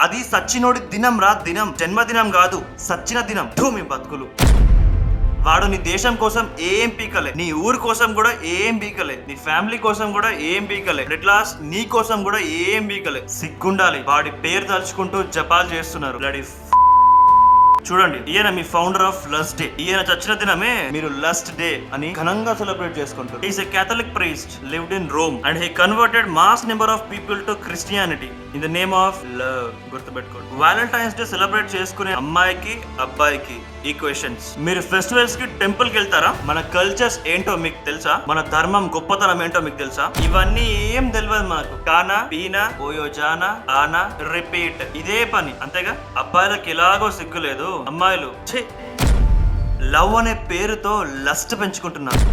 అది సచ్చినోడి దినం రా, దినం. జన్మదినం కాదు, సచ్చిన దినం. మీ బతుకులు. వాడు నీ దేశం కోసం ఏం పీకలే, నీ ఊరు కోసం కూడా ఏం పీకలే, నీ ఫ్యామిలీ కోసం కూడా ఏం పీకలే, ఎట్ లాస్ట్ నీ కోసం కూడా ఏం పీకలే. సిగ్గుండాలి. వాడి పేరు తలుచుకుంటూ జపాలు చేస్తున్నారు. బ్లడీ చూడండి, ఈయన మీ ఫౌండర్ ఆఫ్ లస్ట్ డే. ఈయన చచ్చిన దినమే మీరు లస్ట్ డే అని ఘనంగా సెలబ్రేట్ చేసుకుంటారు. Is a Catholic priest lived in Rome and he converted mass number of people to Christianity in the name of love. గుర్తుపెట్టుకోండి. వ్యాలంటైన్స్ డే సెలబ్రేట్ చేసుకునే అమ్మాయికి అబ్బాయికి ఈక్వేషన్స్. మీరు ఫెస్టివల్స్ కి టెంపుల్ కి వెళ్తారా? మన కల్చర్స్ ఏంటో మీకు తెలుసా? మన ధర్మం గొప్పతనం ఏంటో మీకు తెలుసా? ఇవన్నీ ఏం తెలియదు మనకు. కానా పీనా ఓయో జానా ఆనా రిపీట్, ఇదే పని. అంతేగా. అబ్బాయిలకు ఎలాగో సిగ్గు లేదు, అమ్మాయిలు లవ్ అనే పేరుతో లస్ట్ పెంచుకుంటున్నారు.